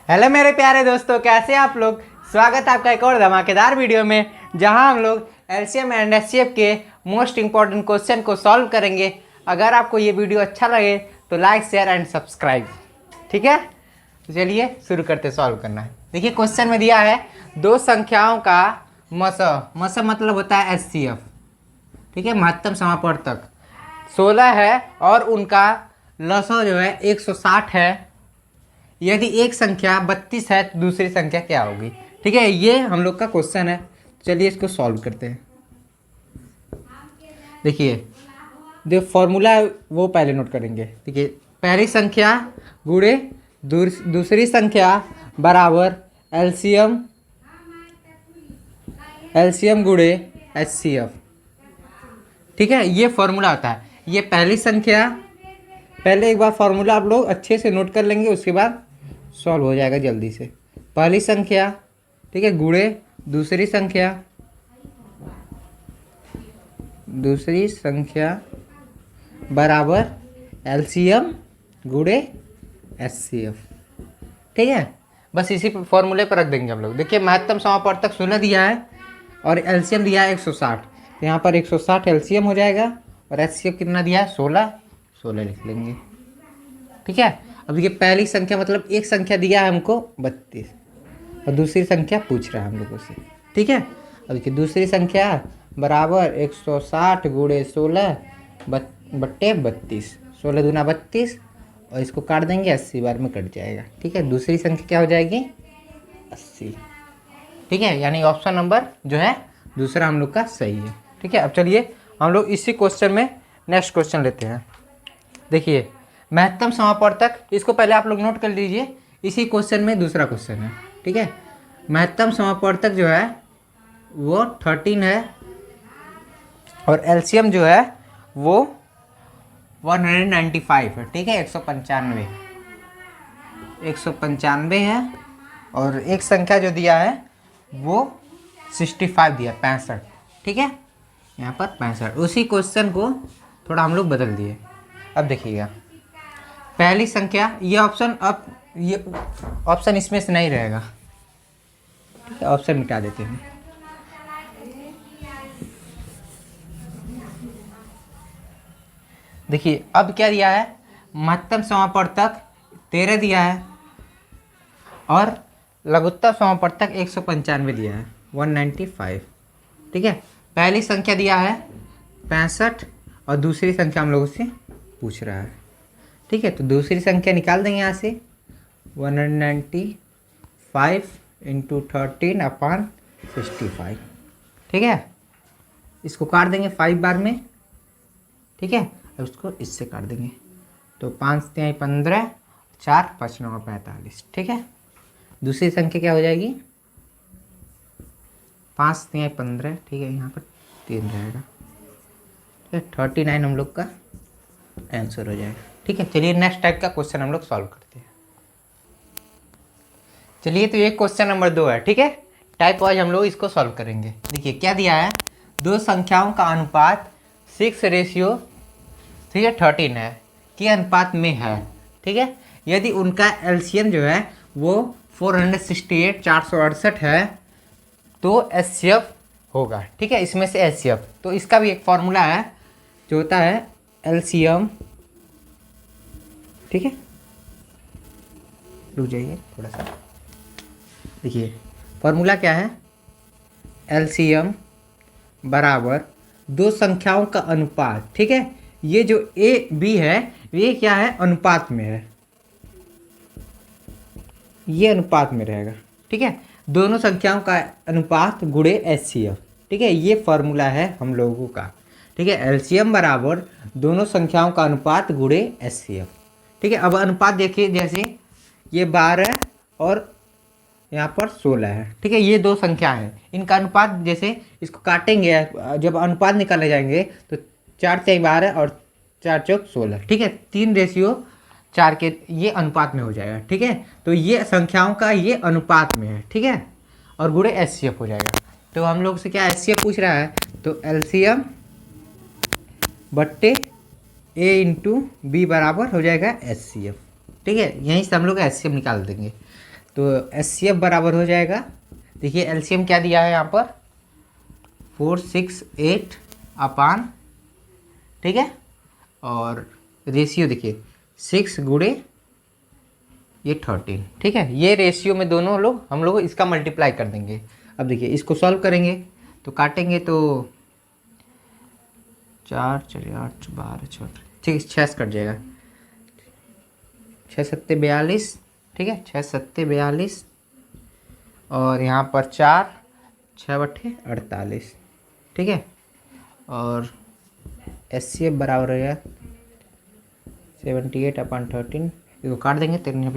Hello मेरे प्यारे दोस्तों, कैसे हैं आप लोग। स्वागत है आपका एक और धमाकेदार वीडियो में, जहां हम लोग एलसीएम एंड एचसीएफ के मोस्ट इंपॉर्टेंट क्वेश्चन को सॉल्व करेंगे। अगर आपको ये वीडियो अच्छा लगे तो लाइक शेयर एंड सब्सक्राइब, ठीक है। तो चलिए शुरू करते सॉल्व करना है। देखिए क्वेश्चन में दिया है दो संख्याओं का मस मतलब होता है एचसीएफ, ठीक है, महत्तम समापवर्तक 16 है और उनका लसो जो है 160 है। यदि एक संख्या 32 है तो दूसरी संख्या क्या होगी, ठीक है। ये हम लोग का क्वेश्चन है। चलिए इसको सॉल्व करते हैं। देखिए जो फॉर्मूला है वो पहले नोट करेंगे। देखिए पहली संख्या गुणे दूसरी संख्या बराबर एलसीएम गुणे एचसीएफ, ठीक है। ये फॉर्मूला होता है। ये पहली संख्या, पहले एक बार फॉर्मूला आप लोग अच्छे से नोट कर लेंगे, उसके बाद सॉल्व हो जाएगा जल्दी से। पहली संख्या, ठीक है, गुणे दूसरी संख्या बराबर एलसीएम गुणे एचसीएफ, ठीक है। बस इसी फॉर्मूले पर रख देंगे हम लोग। देखिए महत्तम समापवर्तक 16 दिया है और एलसीएम दिया है 160, तो यहाँ पर 160 एलसीएम हो जाएगा और एचसीएफ कितना दिया है 16 लिख लेंगे, ठीक है। अब ये पहली संख्या मतलब एक संख्या दिया है हमको 32 और दूसरी संख्या पूछ रहा है हम लोगों से, ठीक है। अब देखिए दूसरी संख्या बराबर 160 गुणे 16 बट्टे 32, 16 दूना 32 और इसको काट देंगे 80 बार में कट जाएगा, ठीक है। दूसरी संख्या क्या हो जाएगी 80, ठीक है। यानी ऑप्शन नंबर जो है दूसरा हम लोग का सही है, ठीक है। अब चलिए हम लोग इसी क्वेश्चन में नेक्स्ट क्वेश्चन लेते हैं। देखिए महत्तम समापवर्तक, इसको पहले आप लोग नोट कर लीजिए। इसी क्वेश्चन में दूसरा क्वेश्चन है, ठीक है। महत्तम समापवर्तक जो है वो 13 है और एलसीएम जो है वो 195 है, ठीक है। 195 है और एक संख्या जो दिया है वो 65 दिया, 65, ठीक है। यहाँ पर 65। उसी क्वेश्चन को थोड़ा हम लोग बदल दिए। अब देखिएगा पहली संख्या, ये ऑप्शन इसमें से नहीं रहेगा, ठीक है। ऑप्शन मिटा देते हैं। देखिए अब क्या दिया है, महत्तम समापवर्तक 13 दिया है और लघुत्तम समापवर्तक 195 दिया है, 195, ठीक है। पहली संख्या दिया है 65 और दूसरी संख्या हम लोगों से पूछ रहा है, ठीक है। तो दूसरी संख्या निकाल देंगे यहाँ से 195 इंटू 13/65, ठीक है। इसको काट देंगे 5 बार में, ठीक है। अब उसको इससे काट देंगे तो 5 तिहाई 15, 4 5 9 45, ठीक है। दूसरी संख्या क्या हो जाएगी 5 तिहाई 15, ठीक है। यहाँ पर 3 रहेगा, 39 हम लोग का आंसर हो जाएगा, ठीक है। चलिए नेक्स्ट टाइप का क्वेश्चन हम लोग सॉल्व करते हैं। चलिए तो ये क्वेश्चन नंबर 2 है, ठीक है। टाइप वाइज हम लोग इसको सॉल्व करेंगे। देखिए क्या दिया है, दो संख्याओं का अनुपात 6:13 है के अनुपात में है, ठीक है। यदि उनका एलसीएम जो है वो 468 है तो एचसीएफ होगा, ठीक है। इसमें से एचसीएफ, तो इसका भी एक फॉर्मूला है जो होता है एलसीएम, ठीक है। रुक जाइए थोड़ा सा। देखिए फॉर्मूला क्या है, एलसीएम बराबर दो संख्याओं का अनुपात, ठीक है। ये जो ए बी है ये क्या है, अनुपात में है, ये अनुपात में रहेगा, ठीक है। दोनों संख्याओं का अनुपात गुणे एचसीएफ, ठीक है। ये फॉर्मूला है हम लोगों का, ठीक है। एलसीएम बराबर दोनों संख्याओं का अनुपात गुणे एचसीएफ, ठीक है। अब अनुपात देखिए, जैसे ये 12 और यहाँ पर 16 है, ठीक है। ये दो संख्या है, इनका अनुपात जैसे इसको काटेंगे, जब अनुपात निकाले जाएंगे तो 4 तिहाई 12 और 4 चौक 16, ठीक है। 3:4 के ये अनुपात में हो जाएगा, ठीक है। तो ये संख्याओं का ये अनुपात में है, ठीक है, और गुणे एचसीएफ हो जाएगा। तो हम लोग से क्या एचसीएफ पूछ रहा है, तो एलसीएम बट्टे ए इंटू बी बराबर हो जाएगा एचसीएफ, ठीक है। यहीं से हम लोग एचसीएफ निकाल देंगे। तो HCF बराबर हो जाएगा, देखिए LCM क्या दिया है यहाँ पर 468 अपान, ठीक है, और रेशियो देखिए 6 गुणे ये 13, ठीक है। ये रेशियो में दोनों लोग हम लोग इसका मल्टीप्लाई कर देंगे। अब देखिए इसको सॉल्व करेंगे तो काटेंगे तो 4 चलिए 8 12 14, ठीक है, 6 कट जाएगा, 6 सत्ते 42, ठीक है, 6 सत्ते 42 और यहाँ पर 4 6 बट्ठे 48, ठीक है। और HCF बराबर हो गया 78 अपान 13, इसको काट देंगे, 13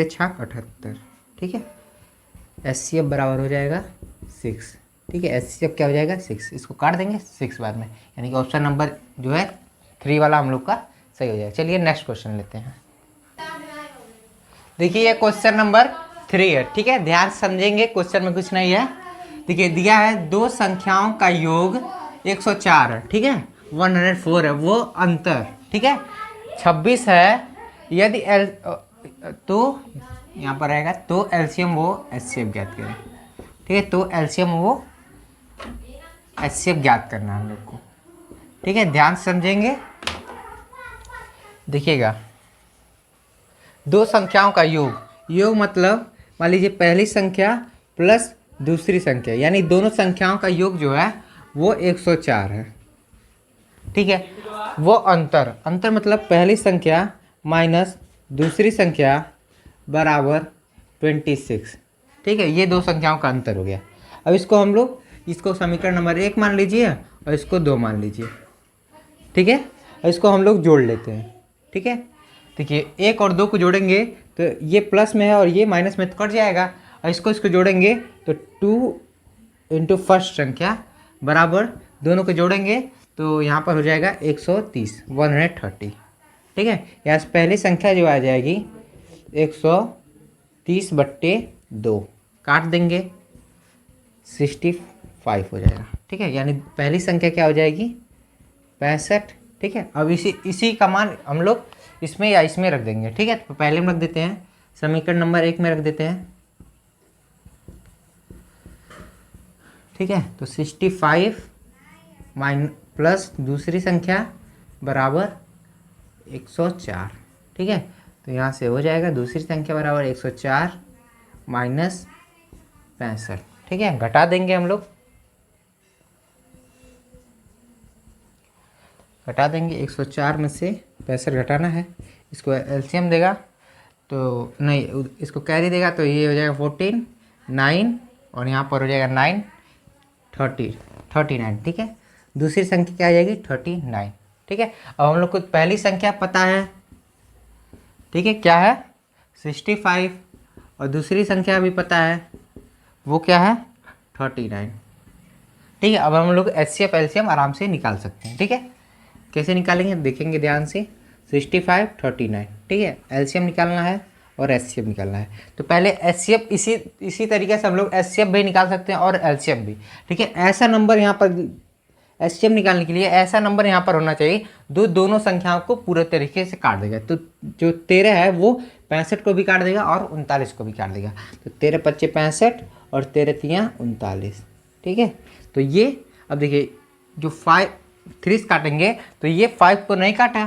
छाक 78, ठीक है। HCF बराबर हो जाएगा 6, ठीक है। HCF क्या हो जाएगा 6, इसको काट देंगे 6 बार में, यानी कि ऑप्शन नंबर जो है 3 वाला हम लोग का सही हो जाएगा। चलिए नेक्स्ट क्वेश्चन लेते हैं। देखिए ये क्वेश्चन नंबर 3 है, ठीक है, ध्यान समझेंगे, क्वेश्चन में कुछ नहीं है। देखिए दिया है दो संख्याओं का योग 104 है, ठीक है, 104 है वो अंतर, ठीक है, 26 है। यदि तो यहाँ पर रहेगा तो LCM वो HCF ज्ञात करें, ठीक है, तो LCM वो HCF ज्ञात करना है हम लोग को, ठीक है, ध्यान समझेंगे। देखिएगा दो संख्याओं का योग, योग मतलब मान लीजिए पहली संख्या प्लस दूसरी संख्या, यानी दोनों संख्याओं का योग जो है वो 104 है, ठीक है। वो अंतर, अंतर मतलब पहली संख्या माइनस दूसरी संख्या बराबर 26, ठीक है, ये दो संख्याओं का अंतर हो गया। अब इसको हम लोग इसको समीकरण नंबर 1 मान लीजिए और इसको 2 मान लीजिए, ठीक है, और इसको हम लोग जोड़ लेते हैं, ठीक है। देखिए 1 और 2 को जोड़ेंगे तो ये प्लस में है और ये माइनस में तो कट जाएगा, और इसको जोड़ेंगे तो 2 इंटू फर्स्ट संख्या बराबर, दोनों को जोड़ेंगे तो यहाँ पर हो जाएगा 130, 130, ठीक है। यहाँ से पहली संख्या जो आ जाएगी 130/2, काट देंगे 65 हो जाएगा, ठीक है, यानी पहली संख्या क्या हो जाएगी 65, ठीक है। अब इसी का मान हम लोग इसमें या इसमें रख देंगे, ठीक है। तो पहले में रख देते हैं, समीकरण नंबर 1 में रख देते हैं, ठीक है। तो 65 प्लस दूसरी संख्या बराबर 104, ठीक है। तो यहाँ से हो जाएगा दूसरी संख्या बराबर 104 माइनस 65, ठीक है, घटा देंगे हम लोग, घटा देंगे 104 में से 65 घटाना है, इसको LCM देगा तो नहीं, इसको कैरी देगा तो ये हो जाएगा 14 9 और यहाँ पर हो जाएगा 9 39, ठीक है। दूसरी संख्या क्या आ जाएगी 39, ठीक है। अब हम लोग को पहली संख्या पता है, ठीक है, क्या है 65, और दूसरी संख्या भी पता है वो क्या है 39, ठीक है। अब हम लोग HCF LCM आराम से निकाल सकते हैं, ठीक है। कैसे निकालेंगे देखेंगे ध्यान से, 65 39, ठीक है, LCM निकालना है और HCF निकालना है। तो पहले HCF इसी तरीके से हम लोग HCF भी निकाल सकते हैं और LCM भी, ठीक है। ऐसा नंबर यहाँ पर HCF निकालने के लिए ऐसा नंबर यहाँ पर होना चाहिए दोनों संख्याओं को पूरे तरीके से काट देगा। तो जो 13 है वो 65 को भी काट देगा और 39 को भी काट देगा। तो 13 25 65 और 13 3 39, ठीक है। तो ये अब देखिए जो 3 काटेंगे तो ये 5 को नहीं काटा,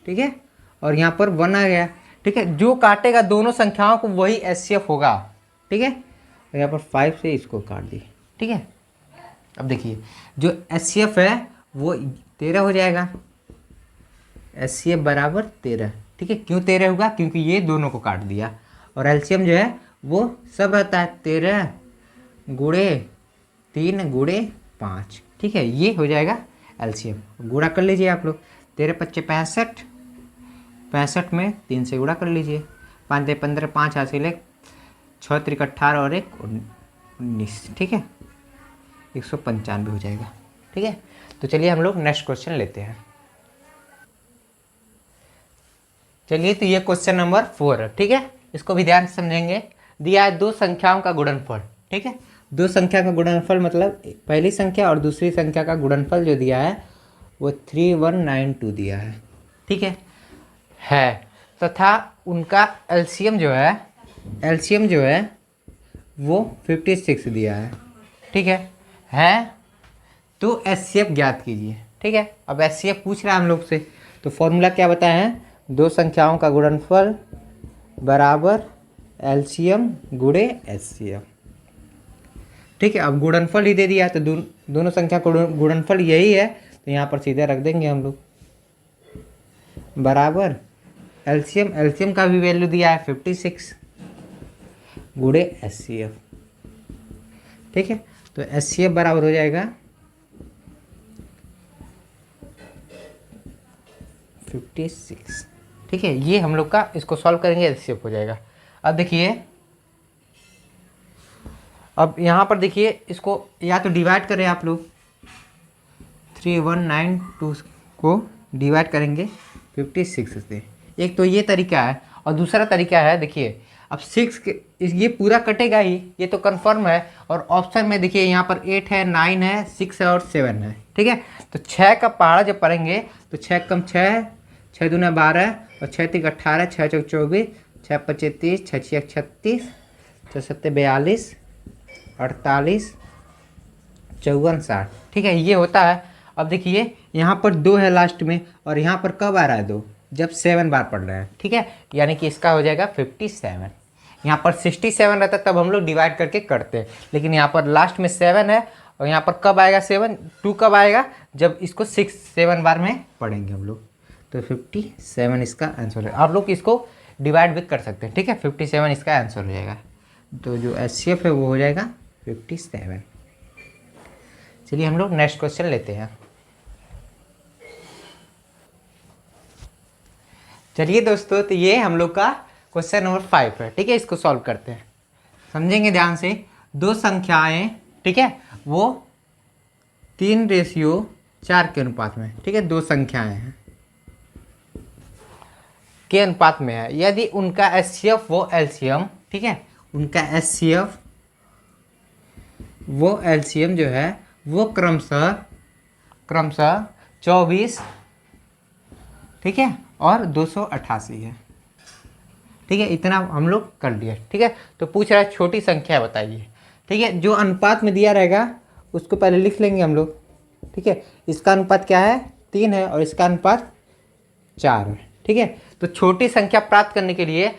ठीक है, और यहाँ पर 1 आ गया, ठीक है। जो काटेगा दोनों संख्याओं को वही HCF होगा, ठीक है। और यहाँ पर 5 से इसको काट दिए, ठीक है। अब देखिए जो HCF है वो 13 हो जाएगा, HCF बराबर 13, ठीक है। क्यों 13 होगा, क्योंकि ये दोनों को काट दिया। और LCM जो है वो सब रहता है 13 गुणे 3 गुणे 5, ठीक है, ये हो जाएगा LCM। गुणा कर लीजिए आप लोग, 13 25 65, 65 में 3 से गुणा कर लीजिए, 5 3 15 5 हासिल है, 6 3 18 और 1 19, ठीक है, 195 हो जाएगा, ठीक है। तो चलिए हम लोग नेक्स्ट क्वेश्चन लेते हैं। चलिए तो ये क्वेश्चन नंबर 4 है, ठीक है, इसको भी ध्यान से समझेंगे। दिया है दो संख्याओं का गुणनफल, ठीक है, दो संख्या का गुणनफल मतलब पहली संख्या और दूसरी संख्या का गुणनफल जो दिया है वो 3192 दिया है, ठीक है। तथा उनका एलसीएम जो है वो 56 दिया है। ठीक है तो एचसीएफ ज्ञात कीजिए। ठीक है, अब एचसीएफ पूछ रहा है हम लोग से, तो फॉर्मूला क्या बताया है, दो संख्याओं का गुणनफल बराबर एलसीएम गुणे एचसीएफ। ठीक है, अब गुणनफल ही दे दिया है तो दोनों संख्या का गुणनफल यही है, तो यहाँ पर सीधे रख देंगे हम लोग बराबर एलसीएम का भी वैल्यू दिया है 56 गुणे एचसीएफ। ठीक है, तो एचसीएफ बराबर हो जाएगा 56। ठीक है, ये हम लोग का इसको सॉल्व करेंगे एचसीएफ हो जाएगा। अब देखिए, अब यहाँ पर देखिए, इसको या तो डिवाइड करें आप लोग, 3192 को डिवाइड करेंगे 56 से, एक तो ये तरीका है, और दूसरा तरीका है देखिए, अब 6 के ये पूरा कटेगा ही, ये तो कंफर्म है, और ऑप्शन में देखिए यहाँ पर 8 है, 9 है, 6 है और 7 है। ठीक है, तो 6 का पहाड़ा जब पढ़ेंगे तो 6 कम 6, 6 दूना 12 और 6 3 18, 6 चौक 24, 6 25 30, 6 6 36, 6 7 42, 48, 54 60। ठीक है, ये होता है। अब देखिए यहाँ पर 2 है लास्ट में, और यहाँ पर कब आ रहा है 2, जब 7 बार पढ़ रहे हैं। ठीक है, यानी कि इसका हो जाएगा 57। यहाँ पर 67 रहता तब हम लोग डिवाइड करके करते हैं, लेकिन यहाँ पर लास्ट में 7 है, और यहाँ पर कब आएगा 7, 2 कब आएगा, जब इसको 7 बार में पढ़ेंगे हम लोग, तो 57 इसका आंसर है। आप लोग इसको डिवाइड भी कर सकते हैं। ठीक है, 57 इसका आंसर हो जाएगा, तो जो एचसीएफ है वो हो जाएगा 57। चलिए हम लोग नेक्स्ट क्वेश्चन लेते हैं। चलिए दोस्तों, तो ये हम लोग का क्वेश्चन नंबर 5 है। ठीक है, इसको सॉल्व करते हैं, समझेंगे ध्यान से। दो संख्याएं, ठीक है, वो 3:4 के अनुपात में, ठीक है, दो संख्याएं हैं के अनुपात में है। यदि उनका एचसीएफ वो एलसीएम, ठीक है, उनका एचसीएफ वो एलसीएम जो है वो क्रमशः 24, ठीक है, और 288 है। ठीक है, इतना हम लोग कर लिया। ठीक है, तो पूछ रहा है छोटी संख्या बताइए। ठीक है, जो अनुपात में दिया रहेगा उसको पहले लिख लेंगे हम लोग। ठीक है, इसका अनुपात क्या है, 3 है, और इसका अनुपात 4 है। ठीक है, तो छोटी संख्या प्राप्त करने के लिए,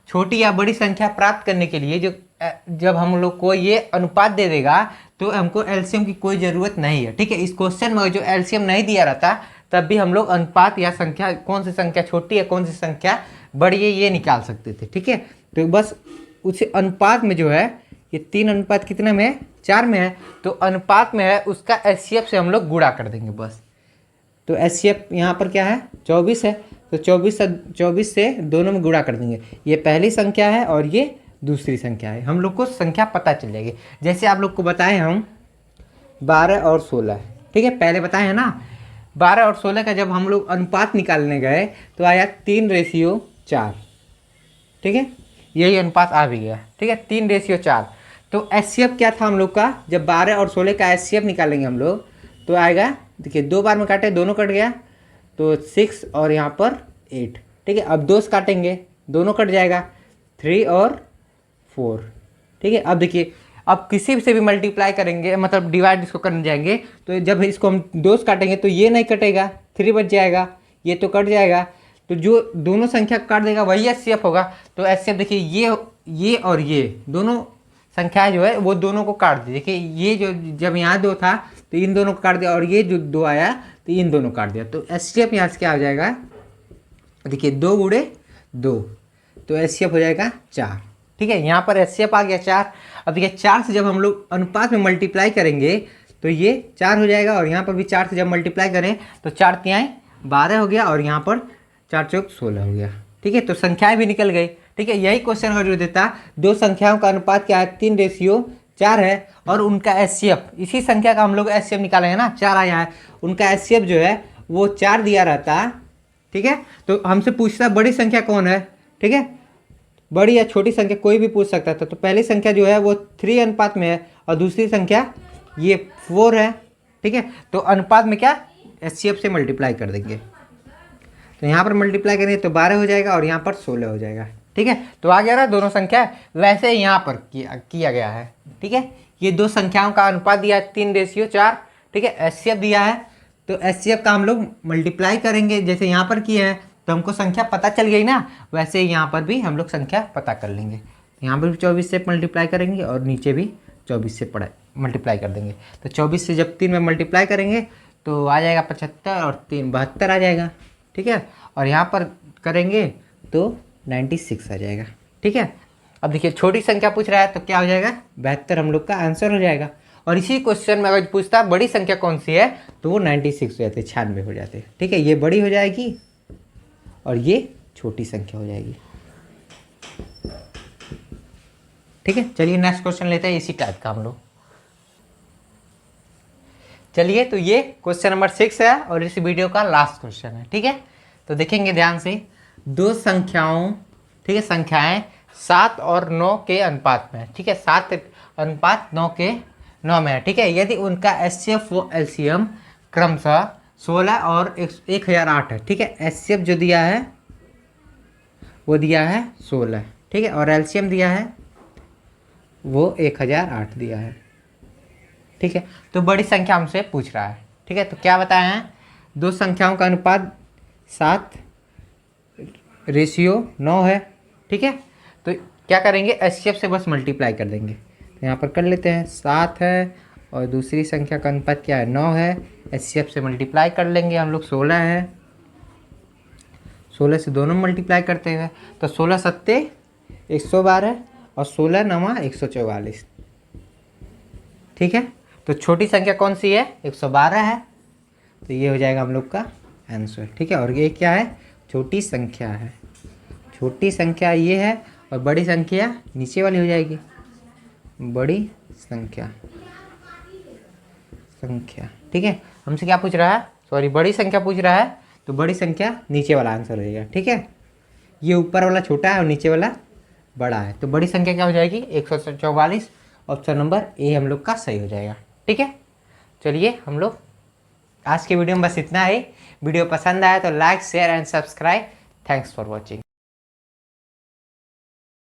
छोटी या बड़ी संख्या प्राप्त करने के लिए जब हम लोग को ये अनुपात दे देगा तो हमको एलसीएम की कोई ज़रूरत नहीं है। ठीक है, इस क्वेश्चन में जो एलसीएम नहीं दिया रहता तब भी हम लोग अनुपात या संख्या, कौन सी संख्या छोटी है कौन सी संख्या बड़ी है, ये निकाल सकते थे। ठीक है, तो बस उस अनुपात में जो है, ये 3 अनुपात कितने में है, 4 में है, तो अनुपात में है उसका एचसीएफ से हम लोग गुणा कर देंगे बस। तो एचसीएफ यहाँ पर क्या है, 24 है, तो 24 से दोनों में गुणा कर देंगे। ये पहली संख्या है और ये दूसरी संख्या है, हम लोग को संख्या पता चल जाएगी। जैसे आप लोग को बताए हम 12 और 16, ठीक है, पहले बताए हैं ना, 12 और 16 का जब हम लोग अनुपात निकालने गए तो आया 3:4। ठीक है, यही अनुपात आ भी गया। ठीक है, 3:4। तो एचसीएफ क्या था हम लोग का, जब 12 और 16 का एचसीएफ निकालेंगे हम लोग तो आएगा, देखिए 2 बार में काटे, दोनों कट गया, तो 6 और यहाँ पर 8। ठीक है, अब 2 से काटेंगे, दोनों कट जाएगा, 3 और 4। ठीक है, अब देखिए, अब किसी से भी मल्टीप्लाई करेंगे, मतलब डिवाइड इसको करने जाएंगे, तो जब इसको हम 2 से काटेंगे तो ये नहीं कटेगा, 3 बच जाएगा, ये तो कट जाएगा, तो जो दोनों संख्या काट देगा वही एचसीएफ होगा। तो एचसीएफ देखिए, ये और ये दोनों संख्या जो है वो दोनों को काट दी। देखिए, ये जो जब यहाँ 2 था तो इन दोनों को काट दिया, और ये जो 2 आया तो इन दोनों काट दिया, तो एचसीएफ यहाँ से क्या हो जाएगा, देखिए 2 गुणे 2, तो एचसीएफ हो जाएगा 4। ठीक है, यहाँ पर एचसीएफ आ गया 4। अब देखिए 4 से जब हम लोग अनुपात में मल्टीप्लाई करेंगे तो ये 4 हो जाएगा, और यहाँ पर भी 4 से जब मल्टीप्लाई करें तो 4 तिहाई 12 हो गया, और यहाँ पर 4 चौक 16 हो गया। ठीक है, तो संख्याएं भी निकल गई। ठीक है, यही क्वेश्चन अगर जो देता, दो संख्याओं का अनुपात क्या है, 3:4 है, और उनका एचसीएफ, इसी संख्या का हम लोग एचसीएफ निकालेंगे ना, 4 आया है, उनका एचसीएफ जो है वो 4 दिया रहता। ठीक है, तो हमसे पूछता बड़ी संख्या कौन है। ठीक है, बड़ी या छोटी संख्या कोई भी पूछ सकता था। तो पहली संख्या जो है वो 3 अनुपात में है, और दूसरी संख्या ये 4 है। ठीक है, तो अनुपात में क्या, एचसीएफ से मल्टीप्लाई कर देंगे, तो यहाँ पर मल्टीप्लाई करेंगे तो 12 हो जाएगा और यहाँ पर 16 हो जाएगा। ठीक है, तो आ गया ना दोनों संख्या। वैसे यहाँ पर किया गया है। ठीक है, ये दो संख्याओं का अनुपात दिया है 3:4। ठीक है, एचसीएफ दिया है, तो एचसीएफ का हम लोग मल्टीप्लाई करेंगे। जैसे यहाँ पर किए हैं तो हमको संख्या पता चल गई ना, वैसे यहाँ पर भी हम लोग संख्या पता कर लेंगे। यहाँ पर भी 24 से मल्टीप्लाई करेंगे और नीचे भी 24 से मल्टीप्लाई कर देंगे। तो 24 से जब 3 में मल्टीप्लाई करेंगे तो आ जाएगा 75 और 3 72 आ जाएगा। ठीक है, और यहाँ पर करेंगे तो 96 आ जाएगा। ठीक है, अब देखिए छोटी संख्या पूछ रहा है तो क्या हो जाएगा, 72 हम लोग का आंसर हो जाएगा। और इसी क्वेश्चन में अगर पूछता है बड़ी संख्या कौन सी है तो वो 96 हो जाते, 96 हो जाते। ठीक है, ये बड़ी हो जाएगी और ये छोटी संख्या हो जाएगी। ठीक है, चलिए नेक्स्ट क्वेश्चन लेते हैं इसी टाइप का हम लोग। चलिए, तो ये क्वेश्चन नंबर 6 है और इस वीडियो का लास्ट क्वेश्चन है। ठीक है, तो देखेंगे ध्यान से। दो संख्याओं, ठीक है, संख्याएं 7 और 9 के अनुपात में है। ठीक है, 7:9 के 9 में है। ठीक है, यदि उनका एचसीएफ व एलसीएम क्रमशः 16 और 1008 है। ठीक है, एचसीएफ जो दिया है वो दिया है 16। ठीक है, और एलसीएम दिया है वो 1008 दिया है। ठीक है, तो बड़ी संख्या हमसे पूछ रहा है। ठीक है, तो क्या बताया है, दो संख्याओं का अनुपात 7:9 है। ठीक है, तो क्या करेंगे, एचसीएफ से बस मल्टीप्लाई कर देंगे। तो यहाँ पर कर लेते हैं, 7 है और दूसरी संख्या का अनुपात क्या है, 9 है। एचसीएफ से मल्टीप्लाई कर लेंगे हम लोग, 16 है। 16 से दोनों मल्टीप्लाई करते हुए तो 16 सत्ते 112 और 16 9 144। ठीक है, तो छोटी संख्या कौन सी है, 112 है। तो ये हो जाएगा हम लोग का आंसर। ठीक है, और ये क्या है, छोटी संख्या है। छोटी संख्या ये है और बड़ी संख्या नीचे वाली हो जाएगी, बड़ी संख्या। ठीक है, हमसे क्या पूछ रहा है, सॉरी बड़ी संख्या पूछ रहा है, तो बड़ी संख्या नीचे वाला आंसर हो जाएगा। ठीक है, ये ऊपर वाला छोटा है और नीचे वाला बड़ा है, तो बड़ी संख्या क्या हो जाएगी, 144। ऑप्शन नंबर ए हम लोग का सही हो जाएगा। ठीक है, चलिए हम लोग आज के वीडियो में बस इतना ही। वीडियो पसंद आया तो like share and subscribe. Thanks for watching.